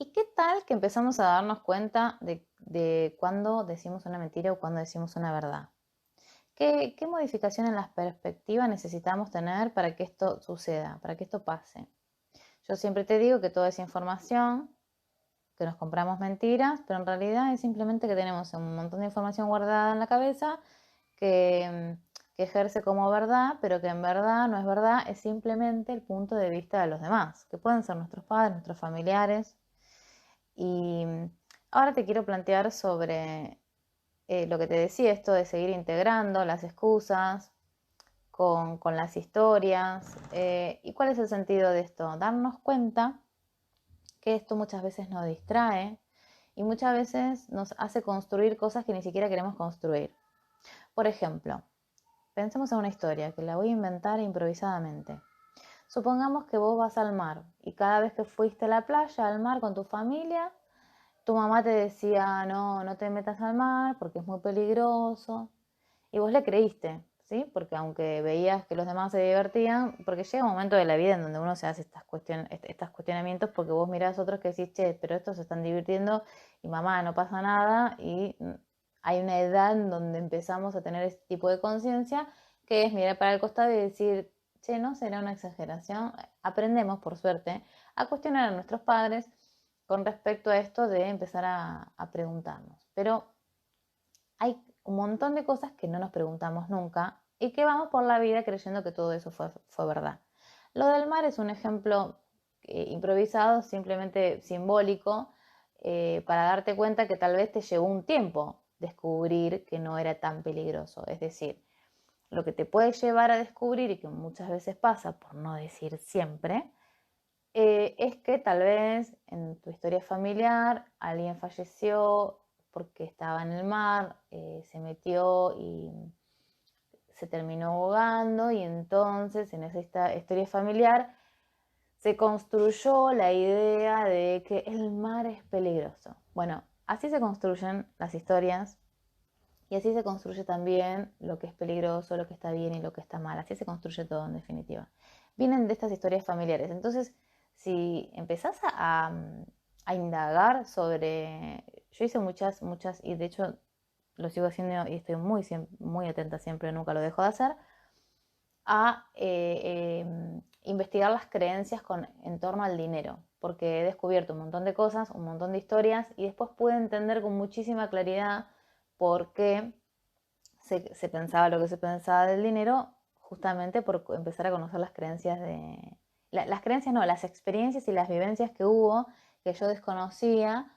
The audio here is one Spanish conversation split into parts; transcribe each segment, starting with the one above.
¿Y qué tal que empezamos a darnos cuenta de cuándo decimos una mentira o cuándo decimos una verdad? ¿Qué modificación en la perspectiva necesitamos tener para que esto suceda, para que esto pase? Yo siempre te digo que toda esa información, que nos compramos mentiras, pero en realidad es simplemente que tenemos un montón de información guardada en la cabeza que ejerce como verdad, pero que en verdad no es verdad, es simplemente el punto de vista de los demás, que pueden ser nuestros padres, nuestros familiares. Y ahora te quiero plantear sobre lo que te decía, esto de seguir integrando las excusas con las historias. ¿Y cuál es el sentido de esto? Darnos cuenta que esto muchas veces nos distrae y muchas veces nos hace construir cosas que ni siquiera queremos construir. Por ejemplo, pensemos en una historia que la voy a inventar improvisadamente. Supongamos que vos vas al mar y cada vez que fuiste a la playa, al mar con tu familia, tu mamá te decía, no, no te metas al mar porque es muy peligroso. Y vos le creíste, ¿sí? Porque aunque veías que los demás se divertían, porque llega un momento de la vida en donde uno se hace estos cuestionamientos porque vos mirás a otros que decís, che, pero estos se están divirtiendo y mamá, no pasa nada. Y hay una edad en donde empezamos a tener este tipo de conciencia que es mirar para el costado y decir, che, ¿no será una exageración? Aprendemos, por suerte, a cuestionar a nuestros padres con respecto a esto de empezar a preguntarnos. Pero hay un montón de cosas que no nos preguntamos nunca y que vamos por la vida creyendo que todo eso fue verdad. Lo del mar es un ejemplo improvisado, simplemente simbólico, para darte cuenta que tal vez te llevó un tiempo descubrir que no era tan peligroso. Es decir, lo que te puede llevar a descubrir y que muchas veces pasa, por no decir siempre, es que tal vez en tu historia familiar alguien falleció porque estaba en el mar, se metió y se terminó ahogando y entonces en esa historia familiar se construyó la idea de que el mar es peligroso. Bueno, así se construyen las historias y así se construye también lo que es peligroso, lo que está bien y lo que está mal. Así se construye todo en definitiva. Vienen de estas historias familiares. Entonces, si empezás a indagar sobre... Yo hice muchas, y de hecho lo sigo haciendo y estoy muy atenta siempre, nunca lo dejo de hacer, a investigar las creencias en torno al dinero, porque he descubierto un montón de cosas, un montón de historias, y después pude entender con muchísima claridad por qué se pensaba lo que se pensaba del dinero, justamente por empezar a conocer las creencias las creencias no, las experiencias y las vivencias que hubo, que yo desconocía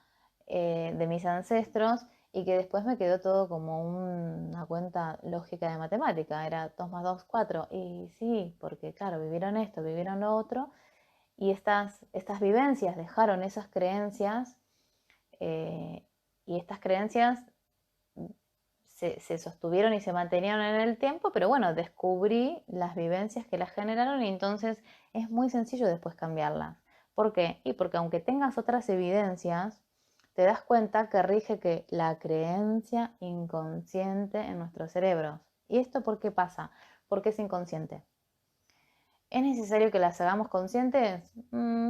de mis ancestros y que después me quedó todo como una cuenta lógica de matemática, era 2 más 2 4 y sí, porque claro, vivieron esto, vivieron lo otro, y estas vivencias dejaron esas creencias, eh, y estas creencias se sostuvieron y se mantenían en el tiempo, pero bueno, descubrí las vivencias que las generaron y entonces es muy sencillo después cambiarlas. ¿Por qué? Y porque aunque tengas otras evidencias, te das cuenta que rige que la creencia inconsciente en nuestros cerebros. ¿Y esto por qué pasa? Porque es inconsciente. ¿Es necesario que las hagamos conscientes?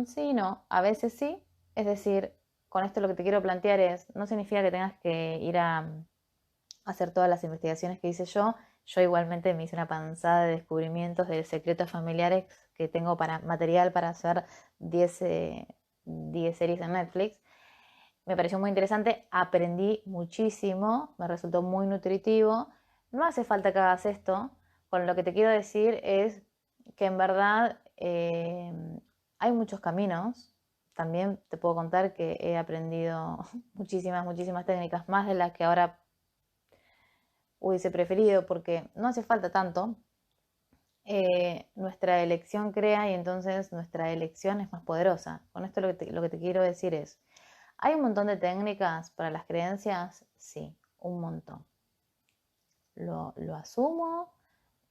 Sí, no, a veces sí. Es decir, con esto lo que te quiero plantear es, no significa que tengas que ir a hacer todas las investigaciones que hice yo. Yo igualmente me hice una panzada de descubrimientos de secretos familiares que tengo para material para hacer 10 10 series en Netflix. Me pareció muy interesante, aprendí muchísimo, me resultó muy nutritivo. No hace falta que hagas esto. Con lo que te quiero decir es que en verdad hay muchos caminos. También te puedo contar que he aprendido muchísimas técnicas, más de las que ahora hubiese preferido, porque no hace falta tanto. Nuestra elección crea y entonces nuestra elección es más poderosa. Con esto lo que te quiero decir es, ¿hay un montón de técnicas para las creencias? Sí, un montón. Lo asumo,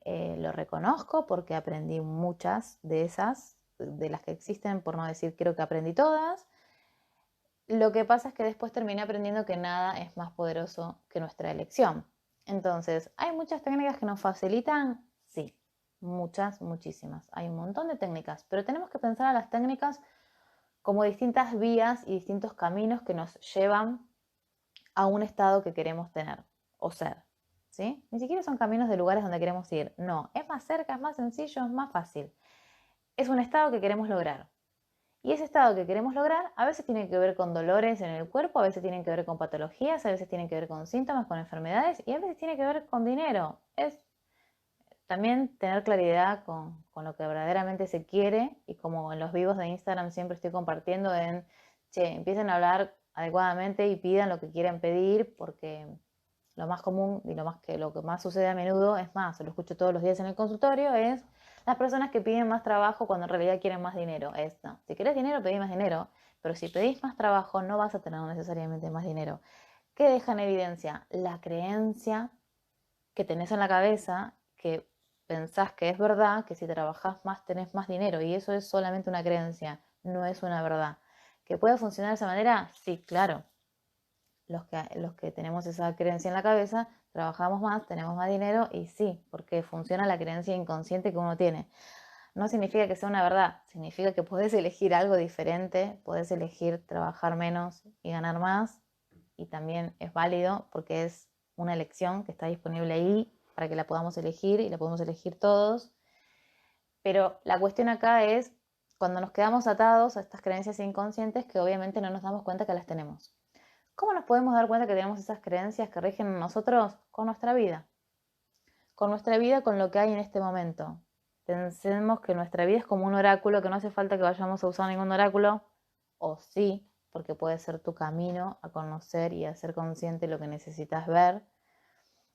lo reconozco porque aprendí muchas de esas, de las que existen, por no decir creo que aprendí todas. Lo que pasa es que después terminé aprendiendo que nada es más poderoso que nuestra elección. Entonces, ¿hay muchas técnicas que nos facilitan? Sí, muchísimas. Hay un montón de técnicas, pero tenemos que pensar a las técnicas como distintas vías y distintos caminos que nos llevan a un estado que queremos tener o ser, ¿sí? Ni siquiera son caminos de lugares donde queremos ir, no, es más cerca, es más sencillo, es más fácil. Es un estado que queremos lograr. Y ese estado que queremos lograr a veces tiene que ver con dolores en el cuerpo, a veces tiene que ver con patologías, a veces tiene que ver con síntomas, con enfermedades y a veces tiene que ver con dinero. Es también tener claridad con lo que verdaderamente se quiere y como en los vivos de Instagram siempre estoy compartiendo che, empiecen a hablar adecuadamente y pidan lo que quieren pedir porque lo más común y lo que más sucede a menudo, es más, lo escucho todos los días en el consultorio, es las personas que piden más trabajo cuando en realidad quieren más dinero. No, si querés dinero, pedí más dinero, pero si pedís más trabajo no vas a tener necesariamente más dinero. ¿Qué deja en evidencia? La creencia que tenés en la cabeza, que pensás que es verdad, que si trabajás más tenés más dinero, y eso es solamente una creencia, no es una verdad. ¿Que puede funcionar de esa manera? Sí, claro. Los que tenemos esa creencia en la cabeza, trabajamos más, tenemos más dinero y sí, porque funciona la creencia inconsciente que uno tiene. No significa que sea una verdad, significa que podés elegir algo diferente, podés elegir trabajar menos y ganar más y también es válido porque es una elección que está disponible ahí para que la podamos elegir y la podemos elegir todos. Pero la cuestión acá es cuando nos quedamos atados a estas creencias inconscientes que obviamente no nos damos cuenta que las tenemos. ¿Cómo nos podemos dar cuenta que tenemos esas creencias que rigen en nosotros? Con nuestra vida. Con nuestra vida, con lo que hay en este momento. Pensemos que nuestra vida es como un oráculo, que no hace falta que vayamos a usar ningún oráculo, o sí, porque puede ser tu camino a conocer y a ser consciente de lo que necesitas ver.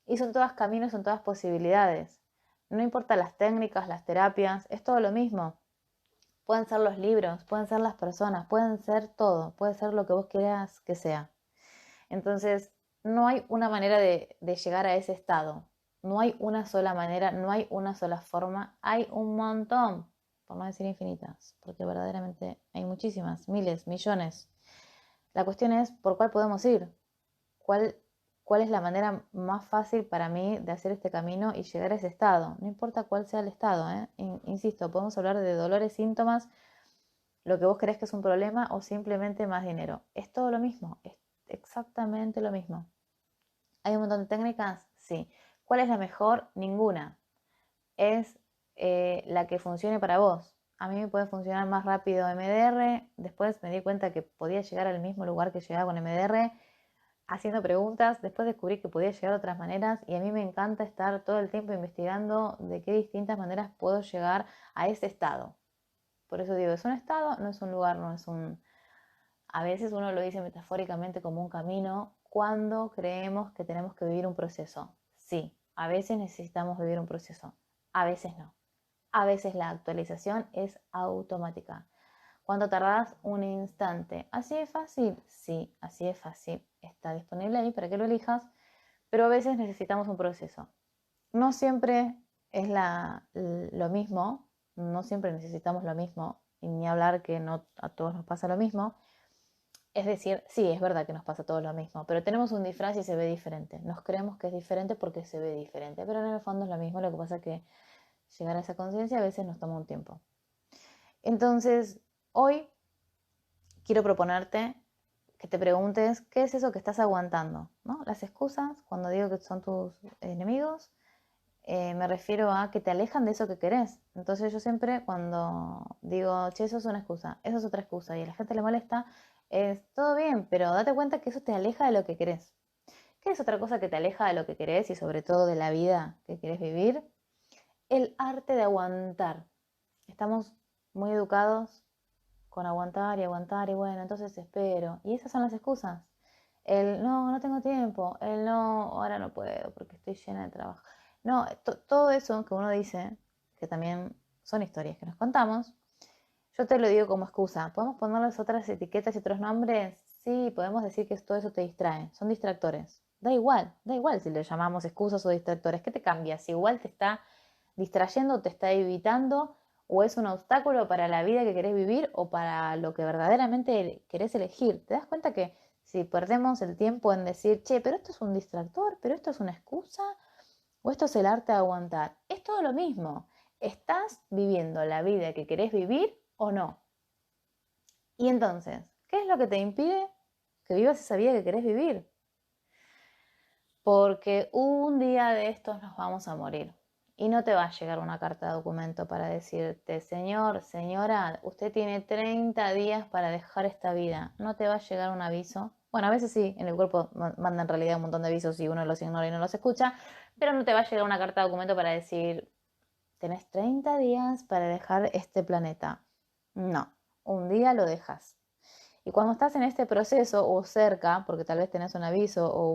Y son todas caminos, son todas posibilidades. No importa las técnicas, las terapias, es todo lo mismo. Pueden ser los libros, pueden ser las personas, pueden ser todo, puede ser lo que vos quieras que sea. Entonces, no hay una manera de llegar a ese estado. No hay una sola manera, no hay una sola forma. Hay un montón, por no decir infinitas, porque verdaderamente hay muchísimas, miles, millones. La cuestión es por cuál podemos ir. ¿Cuál, cuál es la manera más fácil para mí de hacer este camino y llegar a ese estado? No importa cuál sea el estado, ¿eh? Insisto, podemos hablar de dolores, síntomas, lo que vos crees que es un problema o simplemente más dinero. Es todo lo mismo, es exactamente lo mismo. ¿Hay un montón de técnicas? Sí. ¿Cuál es la mejor? Ninguna. Es la que funcione para vos. A mí me puede funcionar más rápido MDR, después me di cuenta que podía llegar al mismo lugar que llegaba con MDR, haciendo preguntas, después descubrí que podía llegar de otras maneras y a mí me encanta estar todo el tiempo investigando de qué distintas maneras puedo llegar a ese estado. Por eso digo, es un estado, no es un lugar, no es un... A veces uno lo dice metafóricamente como un camino cuando creemos que tenemos que vivir un proceso. Sí, a veces necesitamos vivir un proceso, a veces no. A veces la actualización es automática. ¿Cuánto tardás? Un instante. ¿Así es fácil? Sí, así es fácil. Está disponible ahí para que lo elijas, pero a veces necesitamos un proceso. No siempre es lo mismo, no siempre necesitamos lo mismo, y ni hablar que no a todos nos pasa lo mismo. Es decir, sí, es verdad que nos pasa todo lo mismo, pero tenemos un disfraz y se ve diferente. Nos creemos que es diferente porque se ve diferente, pero en el fondo es lo mismo. Lo que pasa es que llegar a esa conciencia a veces nos toma un tiempo. Entonces, hoy quiero proponerte que te preguntes qué es eso que estás aguantando, ¿no? Las excusas, cuando digo que son tus enemigos, me refiero a que te alejan de eso que querés. Entonces yo siempre cuando digo, che, eso es una excusa, eso es otra excusa y a la gente le molesta, es todo bien, pero date cuenta que eso te aleja de lo que querés. ¿Qué es otra cosa que te aleja de lo que querés y sobre todo de la vida que querés vivir? El arte de aguantar. Estamos muy educados con aguantar y bueno, entonces espero. Y esas son las excusas. El no, no tengo tiempo. El no, ahora no puedo porque estoy llena de trabajo. No, todo eso que uno dice, que también son historias que nos contamos, yo te lo digo como excusa. ¿Podemos ponerles otras etiquetas y otros nombres? Sí, podemos decir que todo eso te distrae. Son distractores. Da igual si le llamamos excusas o distractores. ¿Qué te cambia? Si igual te está distrayendo, te está evitando, o es un obstáculo para la vida que querés vivir o para lo que verdaderamente querés elegir. ¿Te das cuenta que si perdemos el tiempo en decir, che, pero esto es un distractor, pero esto es una excusa, o esto es el arte de aguantar? Es todo lo mismo. ¿Estás viviendo la vida que querés vivir o no? Y entonces, ¿qué es lo que te impide que vivas esa vida que querés vivir? Porque un día de estos nos vamos a morir. Y no te va a llegar una carta de documento para decirte, señor, señora, usted tiene 30 días para dejar esta vida. No te va a llegar un aviso. Bueno, a veces sí, en el cuerpo manda en realidad un montón de avisos y uno los ignora y no los escucha, pero no te va a llegar una carta de documento para decir, tenés 30 días para dejar este planeta. No, un día lo dejas. Y cuando estás en este proceso o cerca, porque tal vez tenés un aviso o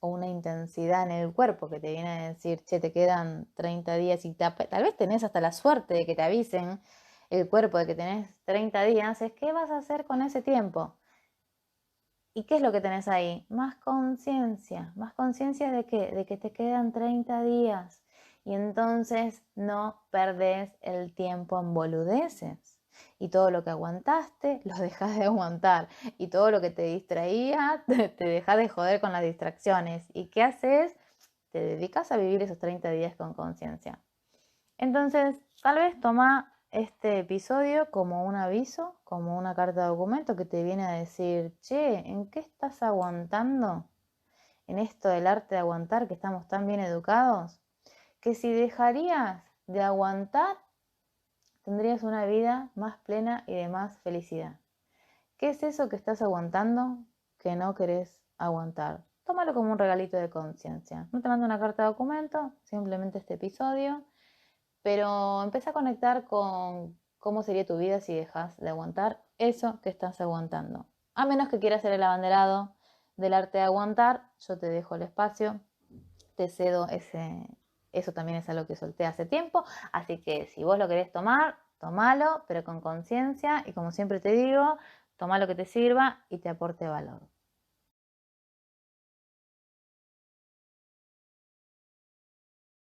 una intensidad en el cuerpo que te viene a decir, che, te quedan 30 días y tal vez tenés hasta la suerte de que te avisen el cuerpo de que tenés 30 días, es qué vas a hacer con ese tiempo. ¿Y qué es lo que tenés ahí? Más conciencia. ¿Más conciencia de qué? De que te quedan 30 días. Y entonces no perdés el tiempo en boludeces. Y todo lo que aguantaste, lo dejas de aguantar. Y todo lo que te distraía, te dejas de joder con las distracciones. ¿Y qué haces? Te dedicas a vivir esos 30 días con conciencia. Entonces, tal vez toma este episodio como un aviso, como una carta de documento que te viene a decir, che, ¿en qué estás aguantando? En esto del arte de aguantar, que estamos tan bien educados, que si dejarías de aguantar, tendrías una vida más plena y de más felicidad. ¿Qué es eso que estás aguantando que no querés aguantar? Tómalo como un regalito de conciencia. No te mando una carta de documento, simplemente este episodio. Pero empieza a conectar con cómo sería tu vida si dejas de aguantar eso que estás aguantando. A menos que quieras ser el abanderado del arte de aguantar, yo te dejo el espacio, te cedo eso también es algo que solté hace tiempo, así que si vos lo querés tomar, tomalo, pero con conciencia y como siempre te digo, toma lo que te sirva y te aporte valor.